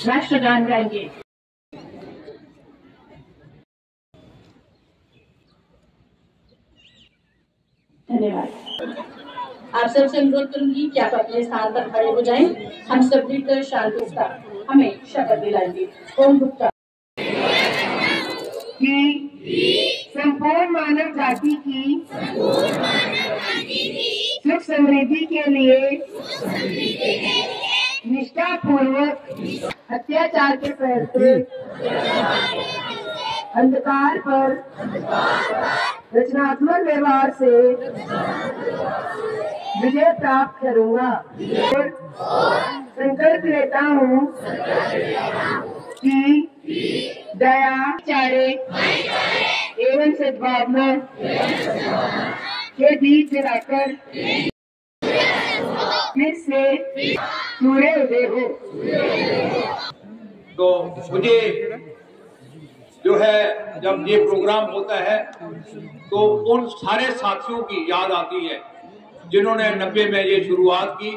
राष्ट्रगान गाएंगे। धन्यवाद। आप सबसे अनुरोध करूंगी कि आप अपने स्थान पर खड़े हो जाएं। हम सब मिलकर शांति से हमें शपथ दिलाएंगे। ओम गुप्ता कि संपूर्ण मानव जाति की सुख समृद्धि के लिए निष्ठा पूर्वक अत्याचार के प्रयत्न अंधकार पर रचनात्मक व्यवहार से विजय प्राप्त करूंगा और संकल्प लेता हूँ कि दया, चारे एवं सद्भावना के बीच मिलाकर फिर से सूर्य उदय हो। तो मुझे जो है जब ये प्रोग्राम होता है तो उन सारे साथियों की याद आती है जिन्होंने 90 में ये शुरुआत की।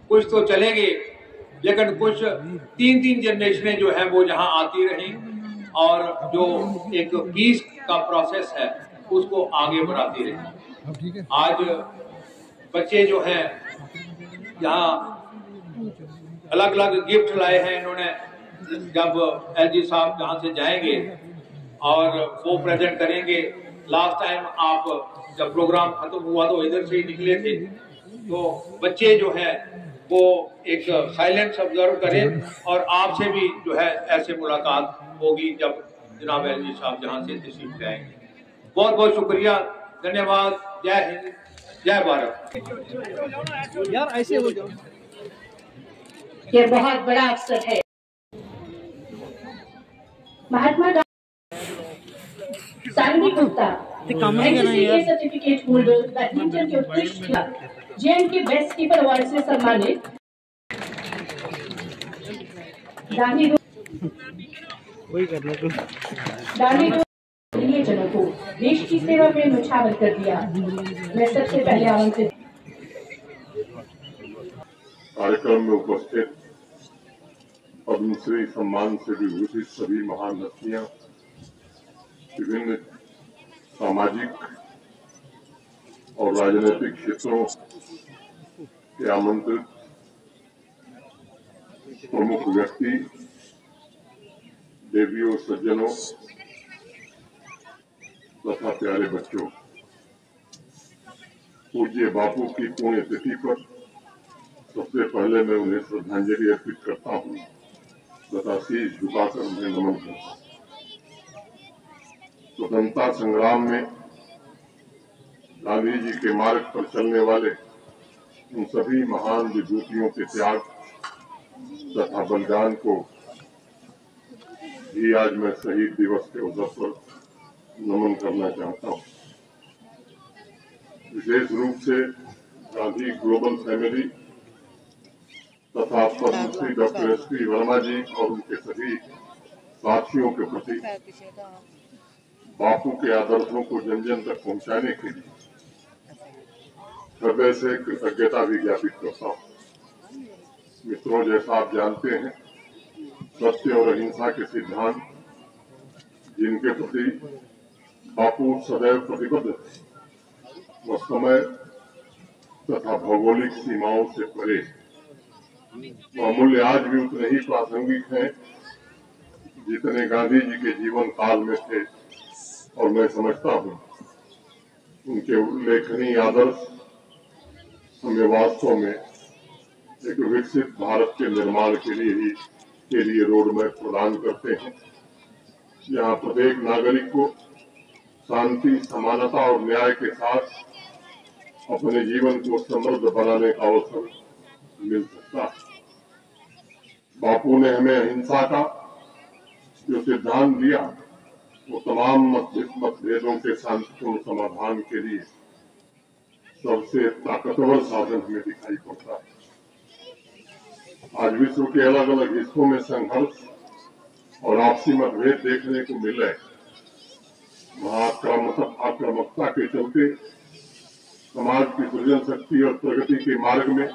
कुछ तो चले गए लेकिन कुछ तीन जनरेशनें जो है वो यहाँ आती रही और जो एक पीस का प्रोसेस है उसको आगे बढ़ाती रही। आज बच्चे जो हैं यहाँ अलग अलग गिफ्ट लाए हैं इन्होंने। जब एलजी साहब यहाँ से जाएंगे और वो प्रेजेंट करेंगे। लास्ट टाइम आप जब प्रोग्राम खत्म हुआ तो इधर से ही निकले थे, तो बच्चे जो है वो एक साइलेंस ऑब्जर्व करें और आपसे भी जो है ऐसे मुलाकात होगी जब जनाब एलजी साहब जहाँ से तशरीफ लाएंगे। बहुत बहुत शुक्रिया, धन्यवाद। जय हिंद, जय भारत। यार ऐसे हो जाओ। ये बहुत बड़ा अवसर है। Mahatma Gandhi Sanvi Gupta NCC certificate holder badminton के उत्कृष्ट खिलाड़ी जेएम के बेस्ट कीपर अवार्ड से सम्मानित गांधी जनों को देश की सेवा में न्यौछावर कर दिया। मैं सबसे पहले आमंत्रित कार्यक्रम में उपस्थित पद्मश्री सम्मान से विभूषित सभी महान हस्तियां, विभिन्न सामाजिक और राजनीतिक क्षेत्रों के आमंत्रित प्रमुख व्यक्ति, देवियों, सज्जनों तथा प्यारे बच्चों, पूज्य बापू की पुण्यतिथि पर सबसे पहले मैं उन्हें श्रद्धांजलि अर्पित करता हूँ तथा शीश झुकाकर उन्हें नमन करता हूँ। स्वतंत्रता संग्राम में गांधी जी के मार्ग पर चलने वाले उन सभी महान विभूतियों के त्याग तथा बलिदान को भी आज मैं शहीद दिवस के अवसर पर नमन करना चाहता हूँ। विशेष रूप से गांधी ग्लोबल फैमिली तथा पद्मश्री डॉक्टर एस.पी. वर्मा जी और उनके सभी साथियों के प्रति बापू के आदर्शों को जन जन तक पहुंचाने के लिए हृदय से कृतज्ञता भी ज्ञापित करता हूँ। मित्रों, जैसा आप जानते हैं, सत्य और अहिंसा के सिद्धांत जिनके प्रति बापू सदैव प्रतिबद्ध थे, वह समय तथा भौगोलिक सीमाओं से परे मूल्य आज भी उतने ही प्रासंगिक हैं जितने गांधी जी के जीवन काल में थे। और मैं समझता हूँ उनके उल्लेखनीय आदर्श हमें वास्तव में एक विकसित भारत के निर्माण के लिए रोड मैप प्रदान करते हैं, जहाँ प्रत्येक नागरिक को शांति, समानता और न्याय के साथ अपने जीवन को समृद्ध बनाने का अवसर मिल सकता है। बापू ने हमें अहिंसा का जो सिद्धांत दिया वो तमाम मतभेदों के शांतिपूर्ण समाधान के लिए सबसे ताकतवर साधन हमें दिखाई पड़ता है। आज विश्व के अलग अलग हिस्सों में संघर्ष और आपसी मतभेद देखने को मिल रहे। वहाँ आक्रामकता के चलते समाज की सृजन शक्ति और प्रगति के मार्ग में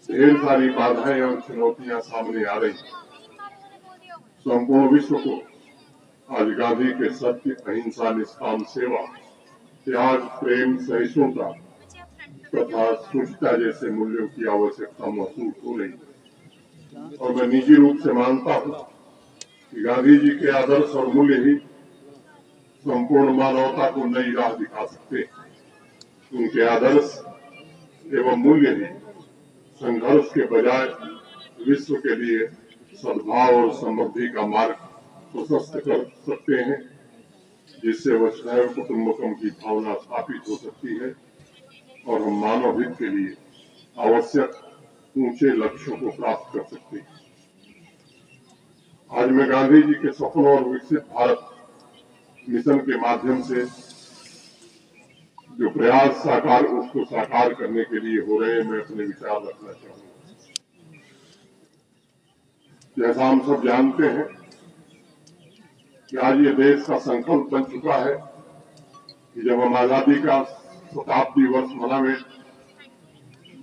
ढेर सारी बाधाएं और चुनौतियां सामने आ रही हैं। संपूर्ण विश्व को आज गांधी के सत्य, अहिंसा, निष्काम सेवा, त्याग, प्रेम, सहिष्णुता तथा शुचिता जैसे मूल्यों की आवश्यकता महसूस हो रही है। और मैं निजी रूप से मानता हूँ कि गांधी जी के आदर्श और मूल्य ही संपूर्ण मानवता को नई राह दिखा सकते हैं। उनके आदर्श एवं मूल्य ही संघर्ष के बजाय विश्व के लिए सद्भाव और समृद्धि का मार्ग प्रशस्त कर सकते हैं, जिससे वसुधैव कुटुंबकम की भावना स्थापित हो सकती है और हम मानव हित के लिए आवश्यक ऊंचे लक्ष्यों को प्राप्त कर सकते हैं। आज मैं गांधी जी के सपनों और विकसित भारत मिशन के माध्यम से जो प्रयास उसको साकार करने के लिए हो रहे हैं, मैं अपने विचार रखना चाहूंगा। जैसा हम सब जानते हैं कि आज ये देश का संकल्प बन चुका है कि जब हम आजादी का शताब्दी वर्ष मनावे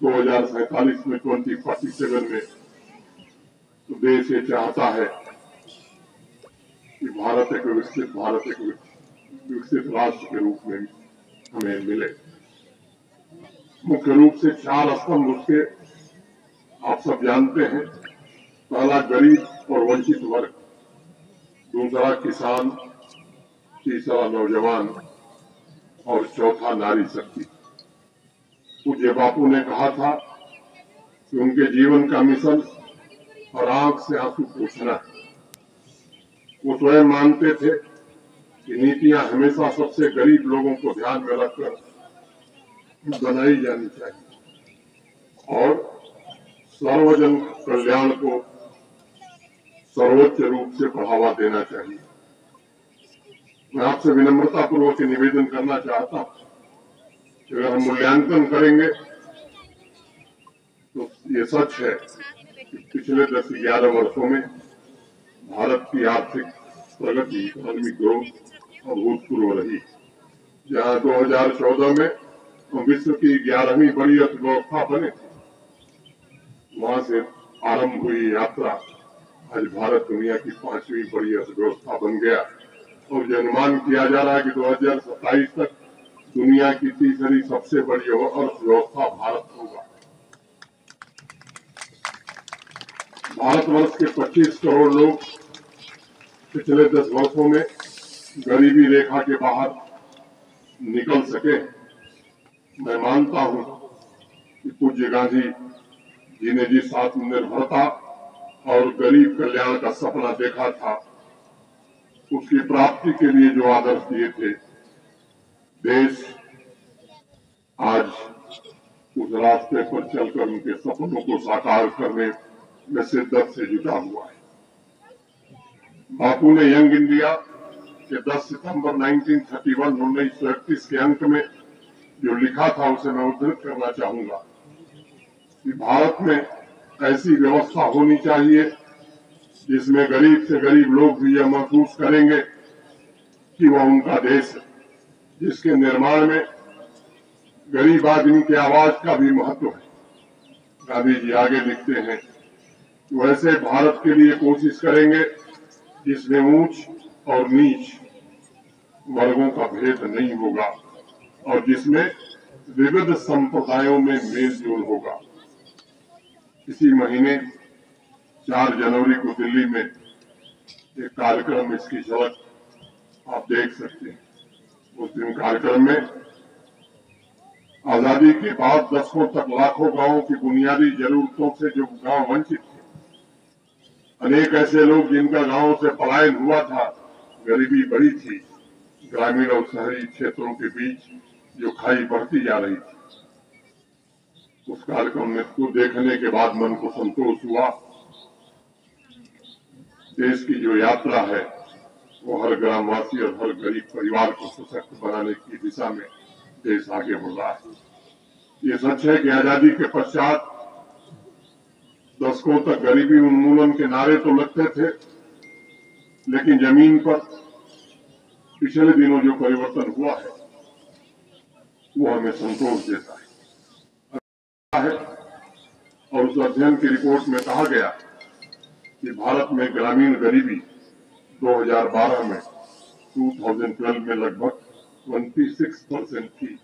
2047 में 2047 में, तो देश ये चाहता है कि भारत एक विकसित राष्ट्र के रूप में हमें मिले। मुख्य रूप से 4 स्तंभ उसके आप सब जानते हैं। पहला गरीब और वंचित वर्ग, दूसरा किसान, तीसरा नौजवान और चौथा नारी शक्ति। पूज्य बापू ने कहा था कि उनके जीवन का मिशन और आंख से आंसू पोंछना है। वो स्वयं मानते थे कि नीतियां हमेशा सबसे गरीब लोगों को ध्यान में रखकर बनाई जानी चाहिए और सर्वजन कल्याण को सर्वोच्च रूप से बढ़ावा देना चाहिए। मैं आपसे विनम्रता पूर्वक निवेदन करना चाहता हूं कि अगर हम मूल्यांकन करेंगे तो ये सच है कि पिछले 10-11 वर्षों में भारत की आर्थिक प्रगति, इकोनॉमिक ग्रोथ अभूतपूर्व रही। जहां 2014 में हम विश्व की 11वीं बड़ी अर्थव्यवस्था बने थे, वहां से आरंभ हुई यात्रा आज भारत दुनिया की 5वीं बड़ी अर्थव्यवस्था बन गया और जो अनुमान किया जा रहा है कि 2027 तक दुनिया की तीसरी सबसे बड़ी अर्थव्यवस्था भारत होगा। भारतवर्ष के 25 करोड़ लोग पिछले 10 वर्षों में गरीबी रेखा के बाहर निकल सके। मैं मानता हूं कि पूज्य गांधी जी ने जिस आत्मनिर्भरता और गरीब कल्याण का सपना देखा था, उसकी प्राप्ति के लिए जो आदर्श दिए थे, देश आज उस रास्ते पर चलकर उनके सपनों को साकार करने में शिद्दत से जुटा हुआ है। बापू ने यंग इंडिया के 10 सितंबर 1931 के अंक में जो लिखा था, उसे मैं उद्धृत करना चाहूंगा कि भारत में ऐसी व्यवस्था होनी चाहिए जिसमें गरीब से गरीब लोग भी यह महसूस करेंगे कि वह उनका देश है, जिसके निर्माण में गरीब आदमी की आवाज का भी महत्व है। गांधी जी आगे लिखते हैं, वैसे भारत के लिए कोशिश करेंगे जिसमें ऊंच और नीच वर्गों का भेद नहीं होगा और जिसमें विविध संप्रदायों में मेल जोल होगा। इसी महीने 4 जनवरी को दिल्ली में एक कार्यक्रम, इसकी झलक आप देख सकते हैं। उस दिन कार्यक्रम में आजादी के बाद दशकों तक लाखों गांवों की बुनियादी जरूरतों से जो गांव वंचित थे, अनेक ऐसे लोग जिनका गांवों से पलायन हुआ था, गरीबी बढ़ी थी, ग्रामीण और शहरी क्षेत्रों के बीच जो खाई बढ़ती जा रही थी, उस कार्यक्रम को देखने के बाद मन को संतोष हुआ। देश की जो यात्रा है वो हर ग्रामवासी और हर गरीब परिवार को सशक्त बनाने की दिशा में देश आगे बढ़ रहा है। ये सच है कि आजादी के पश्चात दशकों तक गरीबी उन्मूलन के नारे तो लगते थे, लेकिन जमीन पर पिछले दिनों जो परिवर्तन हुआ है वो हमें संतोष देता है। और उस अध्ययन की रिपोर्ट में कहा गया कि भारत में ग्रामीण गरीबी 2012 में 2012 में लगभग 26% थी।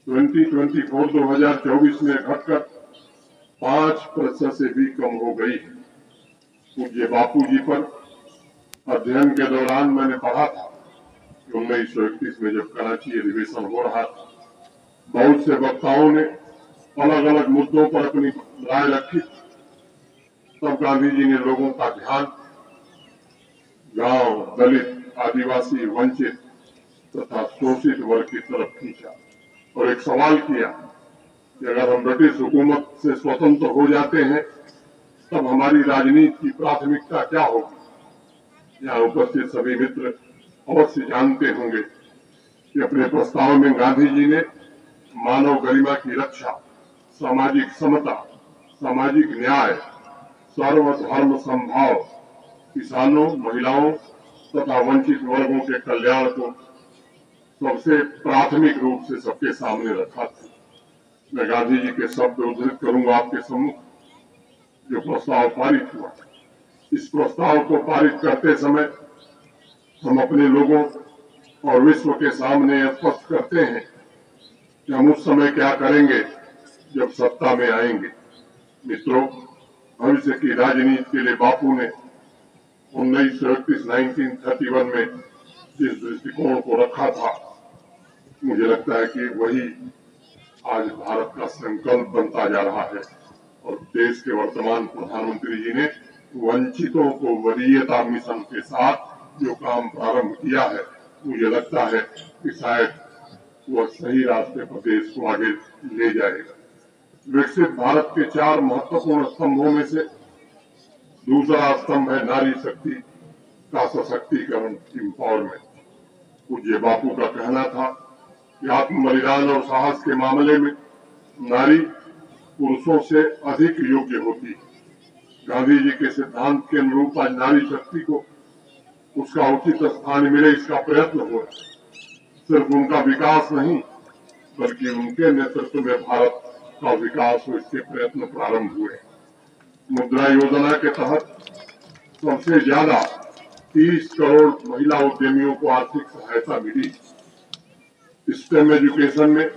2024 में घटकर 5% से भी कम हो गई है। पूज्य बापू जी पर अध्ययन के दौरान मैंने पढ़ा था कि 1931 में जब कराची अधिवेशन हो रहा था, बहुत से वक्ताओं ने अलग अलग मुद्दों पर अपनी राय रखी। तब गांधी जी ने लोगों का ध्यान गांव, दलित, आदिवासी, वंचित तथा शोषित वर्ग की तरफ खींचा और एक सवाल किया कि अगर हम ब्रिटिश हुकूमत से स्वतंत्र हो जाते हैं तब हमारी राजनीति की प्राथमिकता क्या होगी। यहाँ उपस्थित सभी मित्र अवश्य जानते होंगे कि अपने प्रस्ताव में गांधी जी ने मानव गरिमा की रक्षा, सामाजिक समता, सामाजिक न्याय, सर्वधर्म समभाव, किसानों, महिलाओं तथा वंचित वर्गों के कल्याण को सबसे प्राथमिक रूप से सबके सामने रखा था। मैं गांधी जी के शब्द उद्धृत करूंगा आपके सम्मुख। जो प्रस्ताव पारित हुआ, इस प्रस्ताव को पारित करते समय हम अपने लोगों और विश्व के सामने स्पष्ट करते हैं कि हम उस समय क्या करेंगे जब सत्ता में आएंगे। मित्रों, भविष्य की राजनीति के लिए बापू ने 1931 में जिस दृष्टिकोण को रखा था, मुझे लगता है कि वही आज भारत का संकल्प बनता जा रहा है। और देश के वर्तमान प्रधानमंत्री जी ने वंचितों को वरीयता मिशन के साथ जो काम प्रारंभ किया है, मुझे लगता है कि शायद वह सही रास्ते पर देश को आगे ले जाएगा। विकसित भारत के 4 महत्वपूर्ण स्तंभों में से दूसरा स्तंभ है नारी शक्ति का सशक्तिकरण, एम्पावरमेंट। पूज्य बापू का कहना था कि आत्म बलिदान और साहस के मामले में नारी पुरुषों से अधिक योग्य होती है। गांधी जी के सिद्धांत के अनुरूप आज नारी शक्ति को उसका उचित स्थान मिले, इसका प्रयत्न हो रहा है। सिर्फ उनका विकास नहीं, बल्कि उनके नेतृत्व में भारत का विकास हो, इसके प्रयत्न प्रारंभ हुए। मुद्रा योजना के तहत सबसे ज्यादा 30 करोड़ महिला उद्यमियों को आर्थिक सहायता मिली। स्टेम एजुकेशन में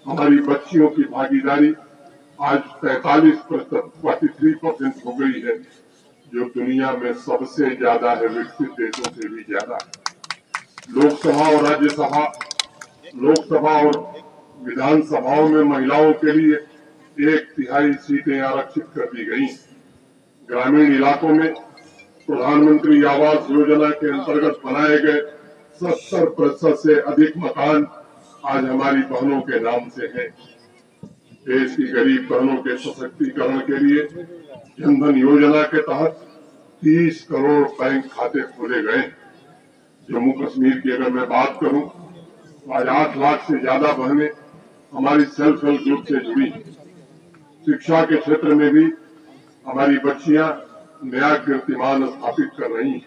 हमारी बच्चियों की भागीदारी आज 43% हो गई है, जो दुनिया में सबसे ज्यादा है, विकसित देशों से भी ज्यादा है। लोकसभा और राज्यसभा, लोकसभा और विधानसभाओं में महिलाओं के लिए 1/3 सीटें आरक्षित कर दी गई। ग्रामीण इलाकों में प्रधानमंत्री आवास योजना के अंतर्गत बनाए गए 70% से अधिक मकान आज हमारी बहनों के नाम से हैं। देश की गरीब बहनों के सशक्तिकरण के लिए जनधन योजना के तहत 30 करोड़ बैंक खाते खोले गए। जम्मू कश्मीर की अगर मैं बात करूं, आज 8 लाख से ज्यादा बहनें हमारी सेल्फ हेल्प ग्रुप से जुड़ी। शिक्षा के क्षेत्र में भी हमारी बच्चियां नया कीर्तिमान स्थापित कर रही हैं।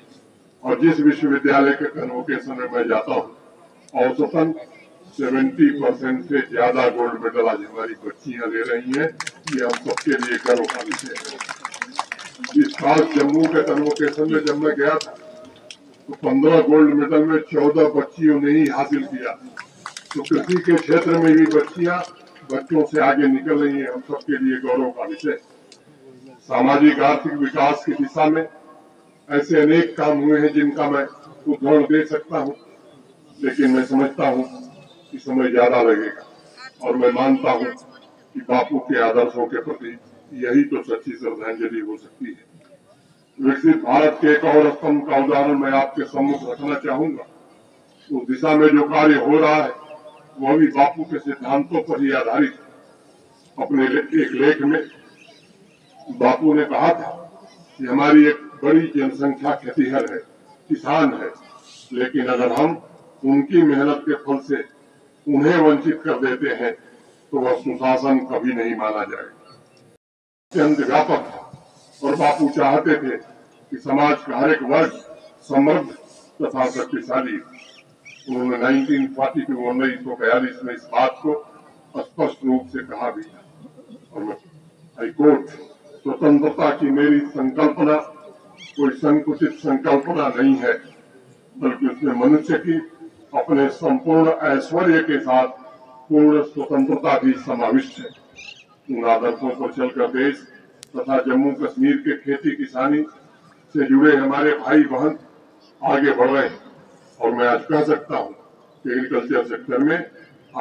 और जिस विश्वविद्यालय के कन्वोकेशन में मैं जाता हूं, औसतन 70% से ज्यादा गोल्ड मेडल आज हमारी बच्चियां ले रही हैं। ये हम सबके लिए गर्व का विषय है। इस खास जम्मू के कन्वोकेशन में जब मैं गया था तो 15 गोल्ड मेडल में 14 बच्चियों ने ही हासिल किया। तो कृषि के क्षेत्र में भी बच्चियां बच्चों से आगे निकल रही हैं, हम सबके लिए गौरव का विषय। सामाजिक आर्थिक विकास की दिशा में ऐसे अनेक काम हुए हैं जिनका मैं उदाहरण दे सकता हूं, लेकिन मैं समझता हूं कि समय ज्यादा लगेगा और मैं मानता हूं कि बापू के आदर्शों के प्रति यही तो सच्ची श्रद्धांजलि हो सकती है। विकसित भारत के एक और स्तंभ का उदाहरण मैं आपके सम्मुख रखना चाहूंगा। उस दिशा में जो कार्य हो रहा है वह भी बापू के सिद्धांतों पर ही आधारित है। अपने एक लेख में बापू ने कहा था कि हमारी एक बड़ी जनसंख्या खेतीहर है, किसान है, लेकिन अगर हम उनकी मेहनत के फल से उन्हें वंचित कर देते हैं तो वह सुशासन कभी नहीं माना जाएगा। अत्यंत व्यापक था और बापू चाहते थे कि समाज का हर एक वर्ग समृद्ध तथा शक्तिशाली। उन्होंने 1942 में इस बात को स्पष्ट रूप से कहा भी था। और मैं हाईकोर्ट स्वतंत्रता की मेरी संकल्पना कोई संकुचित संकल्पना नहीं है, बल्कि उसमें मनुष्य की अपने संपूर्ण ऐश्वर्य के साथ पूर्ण स्वतंत्रता भी समाविष्ट है। उन आदर्शों पर चलकर देश तथा जम्मू कश्मीर के खेती किसानी से जुड़े हमारे भाई बहन आगे बढ़ रहे हैं और मैं आज कह सकता हूं कि एग्रीकल्चर सेक्टर में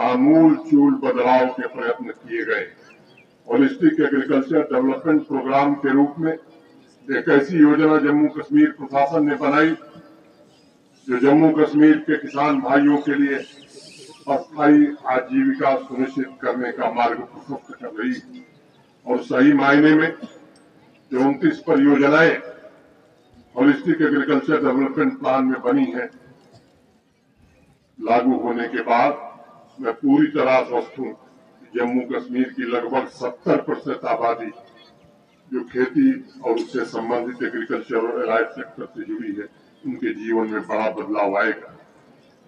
आमूल चूल बदलाव के प्रयत्न किए गए। होलिस्टिक एग्रीकल्चर डेवलपमेंट प्रोग्राम के रूप में एक ऐसी योजना जम्मू कश्मीर प्रशासन ने बनाई जो जम्मू कश्मीर के किसान भाइयों के लिए अस्थायी आजीविका सुनिश्चित करने का मार्ग प्रशस्त कर रही है। और सही मायने में जो 29 परियोजनाएं होलिस्टिक एग्रीकल्चर डेवलपमेंट प्लान में बनी है, लागू होने के बाद मैं पूरी तरह स्वस्थ हूं। जम्मू कश्मीर की लगभग 70% आबादी जो खेती और उससे संबंधित एग्रीकल्चर और एलाइड सेक्टर से जुड़ी है, उनके जीवन में बड़ा बदलाव आएगा।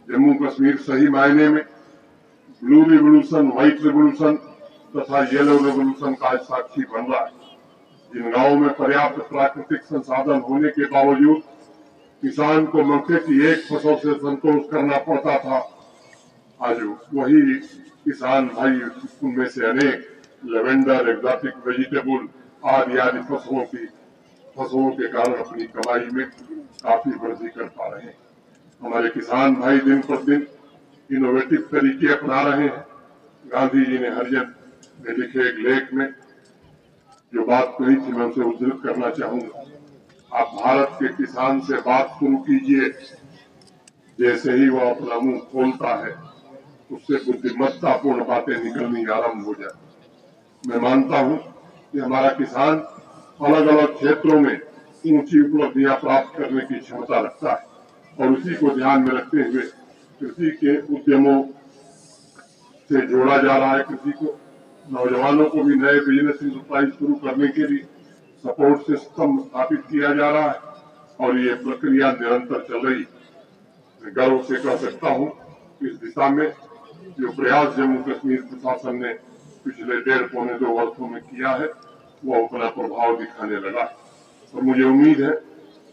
जम्मू कश्मीर सही मायने में ब्लू रिवोल्यूशन, व्हाइट रिवोल्यूशन तथा येलो रिवोल्यूशन का साक्षी बन रहा है। जिन गांवों में पर्याप्त प्राकृतिक संसाधन होने के बावजूद किसान को मक्के की एक फसल से संतोष करना पड़ता था, आज वही किसान भाई उनमें से अनेक लेवेंडर, एक्सोटिक वेजिटेबल आदि फसलों के कारण अपनी कमाई में काफी वृद्धि कर पा रहे हैं। हमारे किसान भाई दिन पर दिन इनोवेटिव तरीके अपना रहे हैं। गांधी जी ने हरिजन में लिखे एक लेख में जो बात कही थी, मैं उसे उद्धृत करना चाहूंगा। आप भारत के किसान से बात शुरू कीजिए, जैसे ही वो अपना मुंह खोलता है उससे बुद्धिमत्तापूर्ण बातें निकलनी आरंभ हो जाती। मैं मानता हूं कि हमारा किसान अलग अलग क्षेत्रों में ऊंची उपलब्धियां प्राप्त करने की क्षमता रखता है और उसी को ध्यान में रखते हुए कृषि के उद्यमों से जोड़ा जा रहा है। कृषि को नौजवानों को भी नए बिजनेस इंटरप्राइज शुरू करने के लिए सपोर्ट सिस्टम स्थापित किया जा रहा है और ये प्रक्रिया निरंतर चल रही है। मैं गर्व से कह सकता हूं कि इस दिशा में जो प्रयास जम्मू कश्मीर प्रशासन ने पिछले 1.5-2 वर्षों में किया है, वो अपना प्रभाव दिखाने लगा है और मुझे उम्मीद है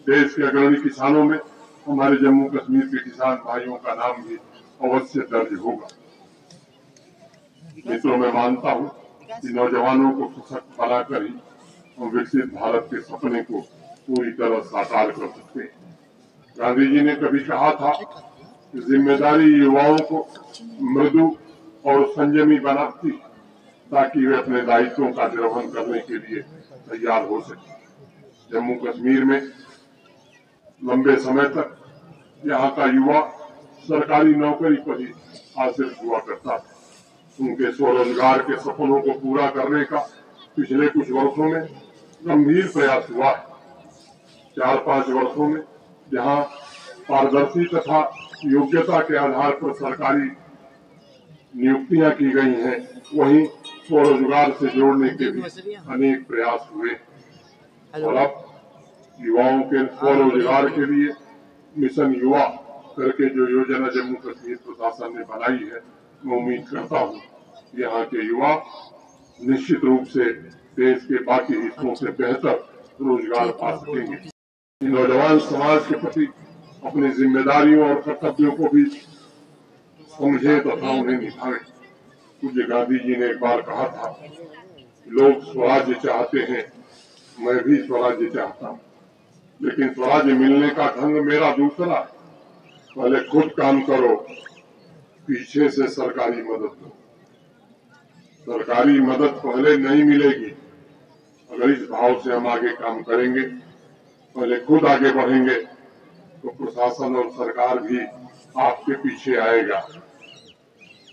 देश के अग्रणी किसानों में हमारे जम्मू कश्मीर के किसान भाइयों का नाम भी अवश्य दर्ज होगा। मित्रों, मैं मानता हूं कि नौजवानों को सशक्त बनाकर ही हम विकसित भारत के सपने को पूरी तरह साकार कर सकते हैं। गांधी जी ने कभी कहा था कि जिम्मेदारी युवाओं को मृदु और संयमी बनाती ताकि वे अपने दायित्वों का निर्वहन करने के लिए तैयार हो सके। जम्मू कश्मीर में लंबे समय तक यहाँ का युवा सरकारी नौकरी पर ही आश्रित हुआ करता था। उनके स्वरोजगार के सपनों को पूरा करने का पिछले कुछ वर्षों में गंभीर प्रयास हुआ है। 4-5 वर्षों में जहां पारदर्शी तथा योग्यता के आधार पर सरकारी नियुक्तियां की गई हैं, वहीं स्वरोजगार से जोड़ने के भी अनेक प्रयास हुए और अब युवाओं के स्वरोजगार के लिए मिशन युवा करके जो योजना जम्मू कश्मीर प्रशासन ने बनाई है, मैं उम्मीद करता हूँ यहाँ के युवा निश्चित रूप से देश के बाकी हिस्सों से बेहतर रोजगार पा सकेंगे। नौजवान समाज के प्रति अपनी जिम्मेदारियों और कर्तव्यों को भी समझे तथा उन्हें निभाएं। पूज्य गांधी जी ने एक बार कहा था, लोग स्वराज्य चाहते हैं, मैं भी स्वराज्य चाहता हूँ, लेकिन स्वराज्य मिलने का ढंग मेरा दूसरा है। पहले खुद काम करो, पीछे से सरकारी मदद लो। सरकारी मदद पहले नहीं मिलेगी। अगर इस भाव से हम आगे काम करेंगे, पहले खुद आगे बढ़ेंगे, तो प्रशासन और सरकार भी आपके पीछे आएगा।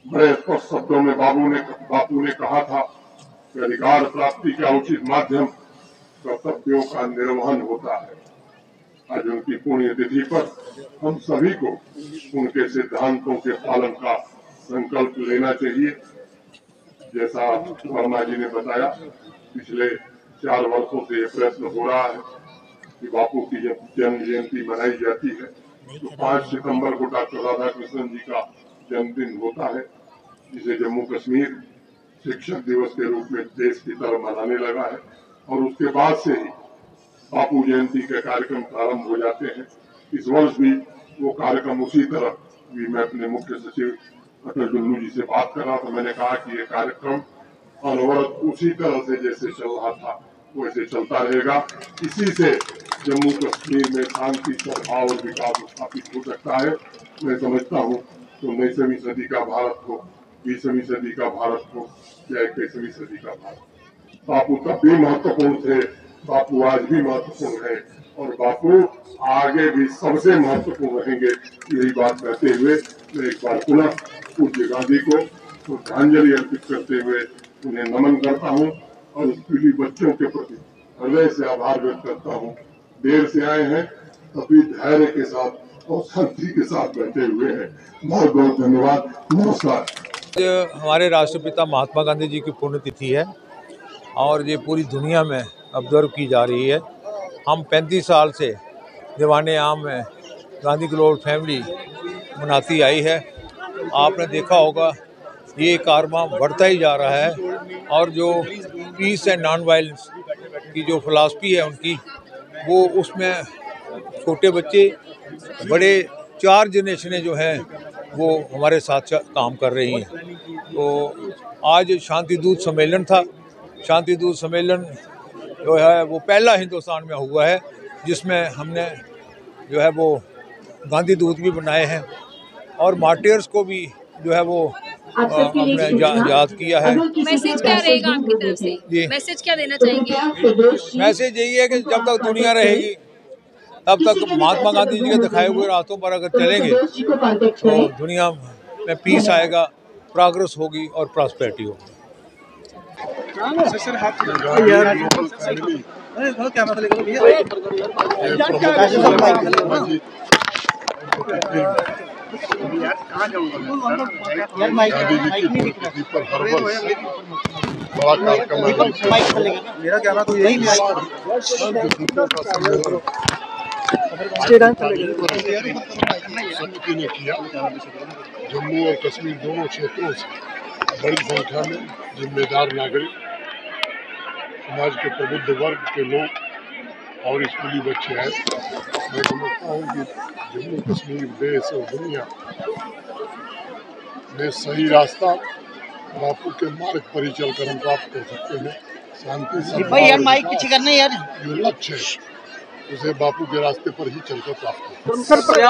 बड़े स्पष्ट शब्दों में बापू ने कहा था कि अधिकार प्राप्ति का उचित माध्यम कर्तव्यों का निर्वहन होता है। आज उनकी पुण्यतिथि पर हम सभी को उनके सिद्धांतों के पालन का संकल्प लेना चाहिए। जैसा वर्मा जी ने बताया, पिछले 4 वर्षों से ये प्रयत्न हो रहा है कि बापू की जब जन्म जयंती मनाई जाती है तो 5 सितंबर को डॉक्टर राधाकृष्णन जी का जन्मदिन होता है, जिसे जम्मू कश्मीर शिक्षक दिवस के रूप में देश की तरह मनाने लगा है और उसके बाद से ही बापू जयंती के कार्यक्रम प्रारंभ हो जाते हैं। इस वर्ष भी वो कार्यक्रम उसी तरह भी मैं अपने मुख्य सचिव अटल डुल्लू जी से बात कर रहा था। मैंने कहा कि ये कार्यक्रम अनवरत उसी तरह से जैसे चल रहा था वैसे चलता रहेगा। इसी से जम्मू कश्मीर में शांति, सद्भाव और विकास स्थापित हो सकता है। मैं समझता हूँ तो 19वीं सदी का भारत हो, 20वीं सदी का भारत हो या 21वीं सदी का भारत, बापू तब भी महत्वपूर्ण थे, बापू आज भी महत्वपूर्ण है और बापू आगे भी सबसे महत्वपूर्ण रहेंगे। यही बात कहते हुए मैं एक बार पुनः पूज्य गांधी को श्रद्धांजलि अर्पित करते हुए उन्हें नमन करता हूं और स्कूली बच्चों के प्रति हृदय से आभार व्यक्त करता हूं। देर से आए हैं तभी धैर्य के साथ और शांति के साथ बैठे हुए हैं। बहुत बहुत धन्यवाद। नमस्कार। हमारे राष्ट्रपिता महात्मा गांधी जी की पुण्यतिथि है और ये पूरी दुनिया में ऑब्जर्व की जा रही है। हम 35 साल से दीवाने आम में गांधी ग्लोबल फैमिली मनाती आई है। आपने देखा होगा ये कारवां बढ़ता ही जा रहा है और जो पीस एंड नॉन वायलेंस की जो फिलॉसफी है उनकी, वो उसमें छोटे बच्चे बड़े 4 जनरेशनें जो हैं वो हमारे साथ काम कर रही हैं। तो आज शांति दूत सम्मेलन था। शांति दूत सम्मेलन जो है वो पहला हिंदुस्तान में हुआ है जिसमें हमने जो है वो गांधी दूत भी बनाए हैं और मार्टियर्स को भी जो है वो हमने याद किया है। मैसेज क्या रहेगा आपकी तरफ से? मैसेज क्या देना चाहेंगे? मैसेज यही है कि जब तक दुनिया रहेगी तब तक महात्मा गांधी जी के दिखाए हुए रास्तों पर अगर चलेंगे तो दुनिया में पीस आएगा, प्रोग्रेस होगी और प्रॉस्पेरिटी होगी। मेरा कहना तो यही ने किया। जम्मू और कश्मीर दोनों क्षेत्रों से बड़ी संख्या में जिम्मेदार नागरिक, समाज के प्रबुद्ध वर्ग के लोग और स्कूली बच्चे आए। मैं समझता हूँ कि जम्मू कश्मीर देश और दुनिया में सही रास्ता बापू के मार्ग पर ही चलकर हम प्राप्त कर सकते हैं। शांति जो लक्ष्य है उसे बापू के रास्ते पर ही चलकर प्राप्त कर सकते हैं।